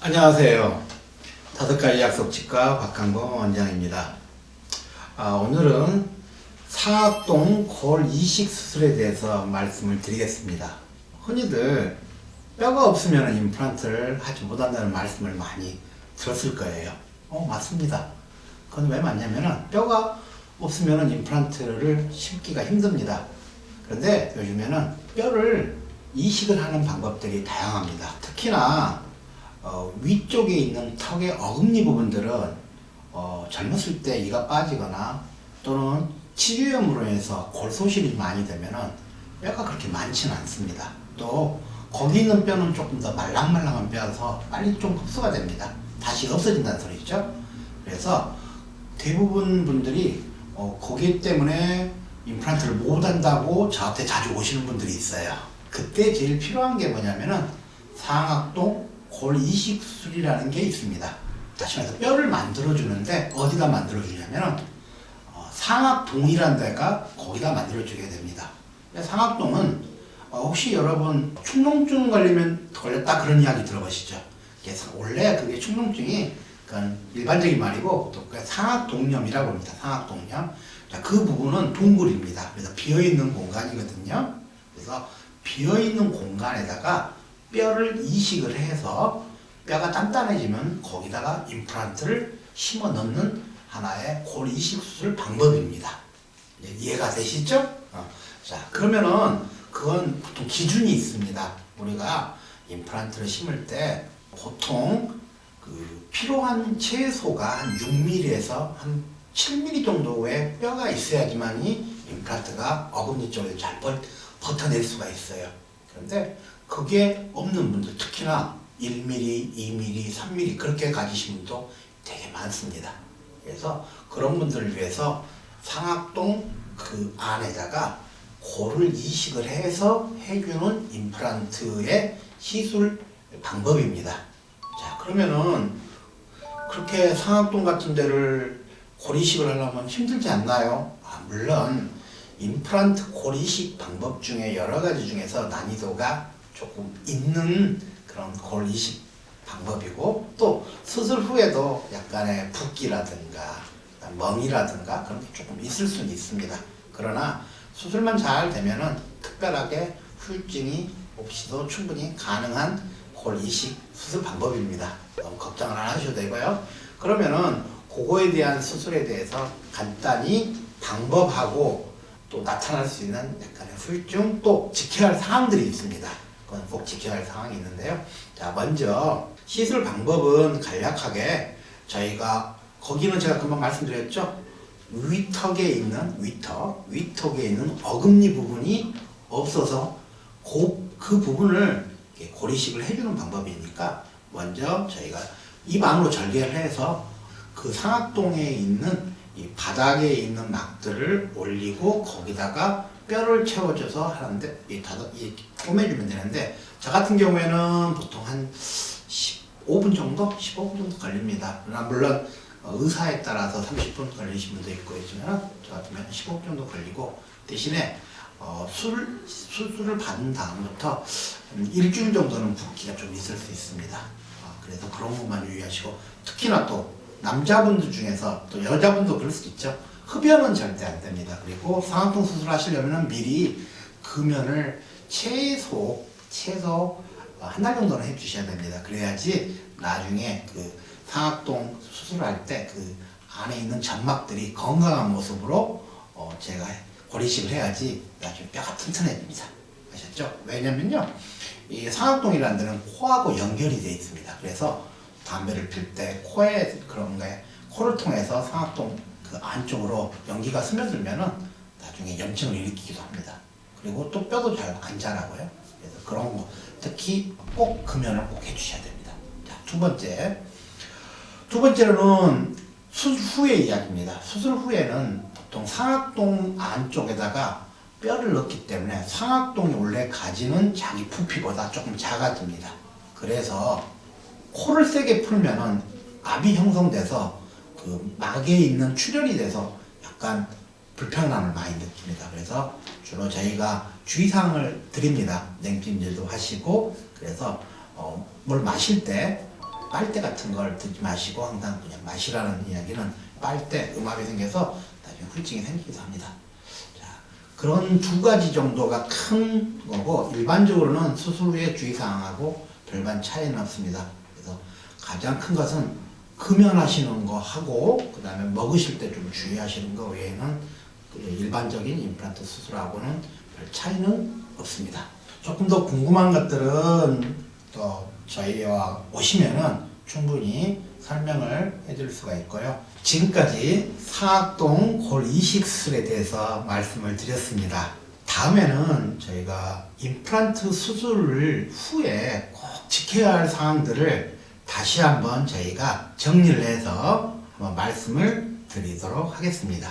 안녕하세요. 다섯가지 약속 치과 박한범 원장입니다. 오늘은 상악동 골 이식 수술에 대해서 말씀을 드리겠습니다. 흔히들 뼈가 없으면 임플란트를 하지 못한다는 말씀을 많이 들었을 거예요. 맞습니다. 그건 왜 맞냐면은 뼈가 없으면 임플란트를 심기가 힘듭니다. 그런데 요즘에는 뼈를 이식을 하는 방법들이 다양합니다. 특히나 위쪽에 있는 턱의 어금니 부분들은 젊었을 때 이가 빠지거나 또는 치주염으로 해서 골소실이 많이 되면은 뼈가 그렇게 많지는 않습니다. 또 거기 있는 뼈는 조금 더 말랑말랑한 뼈라서 빨리 좀 흡수가 됩니다. 다시 없어진다는 소리죠. 그래서 대부분 분들이 거기 때문에 임플란트를 못 한다고 저한테 자주 오시는 분들이 있어요. 그때 제일 필요한 게 뭐냐면은 상악동 골 이식 수술이라는 게 있습니다. 다시 말해서 뼈를 만들어주는데 어디다 만들어주냐면은 상악동이라는 데가 거기다 만들어주게 됩니다. 상악동은 혹시 여러분 축농증 걸렸다 그런 이야기 들어보시죠? 원래 그게 축농증이 그건 일반적인 말이고 또 상악동염이라고 합니다. 상악동염. 자, 그 부분은 동굴입니다. 그래서 비어있는 공간이거든요. 그래서 비어있는 공간에다가 뼈를 이식을 해서 뼈가 단단해지면 거기다가 임플란트를 심어 넣는 하나의 골 이식 수술 방법입니다. 이해가 되시죠? 자, 그러면은 그건 보통 기준이 있습니다. 우리가 임플란트를 심을 때 보통 필요한 최소가 한 6mm에서 한 7mm 정도의 뼈가 있어야지만이 임플란트가 어금니 쪽에 잘 버텨낼 수가 있어요. 그런데 그게 없는 분들, 특히나 1mm, 2mm, 3mm 그렇게 가지신 분도 되게 많습니다. 그래서 그런 분들을 위해서 상악동 그 안에다가 골을 이식을 해서 해주는 임플란트의 시술 방법입니다. 자, 그러면은 그렇게 상악동 같은 데를 골 이식을 하려면 힘들지 않나요? 물론 임플란트 골 이식 방법 중에 여러 가지 중에서 난이도가 조금 있는 그런 골 이식 방법이고, 또 수술 후에도 약간의 붓기라든가 멍이라든가 그런 게 조금 있을 수는 있습니다. 그러나 수술만 잘 되면은 특별하게 후유증이 없이도 충분히 가능한 골 이식 수술 방법입니다. 너무 걱정을 안 하셔도 되고요. 그러면은 그거에 대한 수술에 대해서 간단히 방법하고 또 나타날 수 있는 약간의 후유증, 또 지켜야 할 사항들이 있습니다. 그건 꼭 지켜야 할 사항이 있는데요. 자, 먼저 시술 방법은 간략하게 저희가 거기는 제가 금방 말씀드렸죠. 위턱에 있는 위턱에 있는 어금니 부분이 없어서 그 부분을 골 이식을 해주는 방법이니까 먼저 저희가 입 안으로 절개를 해서 그 상악동에 있는 이 바닥에 있는 막들을 올리고 거기다가 뼈를 채워줘서 하는데 꼬매주면 되는데, 저 같은 경우에는 보통 한 15분 정도? 15분 정도 걸립니다. 그러나 물론 의사에 따라서 30분 걸리신 분도 있고 있지만 저 같은 경우는 15분 정도 걸리고, 대신에 수술을 받은 다음부터 일주일 정도는 붓기가 좀 있을 수 있습니다. 그래서 그런 것만 유의하시고, 특히나 또 남자분들 중에서 또 여자분도 그럴 수도 있죠. 흡연은 절대 안 됩니다. 그리고 상악동 수술 하시려면 미리 금연을 최소 한 달 정도는 해주셔야 됩니다. 그래야지 나중에 그 상악동 수술할 때 그 안에 있는 점막들이 건강한 모습으로 제가 골 이식을 해야지 나중에 뼈가 튼튼해집니다. 아셨죠? 왜냐면요, 이 상악동이라는 데는 코하고 연결이 되어 있습니다. 그래서 담배를 필 때 코에 그런 게 코를 통해서 상악동 그 안쪽으로 연기가 스며들면은 나중에 염증을 일으키기도 합니다. 그리고 또 뼈도 잘 안 자라고요. 그래서 그런 거 특히 꼭 금연을 꼭 해주셔야 됩니다. 자, 두 번째로는 수술 후의 이야기입니다. 수술 후에는 보통 상악동 안쪽에다가 뼈를 넣기 때문에 상악동이 원래 가지는 자기 부피보다 조금 작아집니다. 그래서 코를 세게 풀면은 압이 형성돼서 그 막에 있는 출혈이 돼서 약간 불편함을 많이 느낍니다. 그래서 주로 저희가 주의사항을 드립니다. 냉찜질도 하시고, 그래서 물 마실 때 빨대 같은 걸 듣지 마시고 항상 그냥 마시라는 이야기는 빨대, 음압이 생겨서 나중에 후유증이 생기기도 합니다. 자, 그런 두 가지 정도가 큰 거고 일반적으로는 수술 후에 주의사항하고 별반 차이는 없습니다. 그래서 가장 큰 것은 금연하시는 거 하고 그 다음에 먹으실 때 좀 주의하시는 거 외에는 일반적인 임플란트 수술하고는 별 차이는 없습니다. 조금 더 궁금한 것들은 또 저희와 오시면은 충분히 설명을 해드릴 수가 있고요. 지금까지 상악동 골 이식 수술에 대해서 말씀을 드렸습니다. 다음에는 저희가 임플란트 수술 후에 꼭 지켜야 할 사항들을 다시 한번 저희가 정리를 해서 한번 말씀을 드리도록 하겠습니다.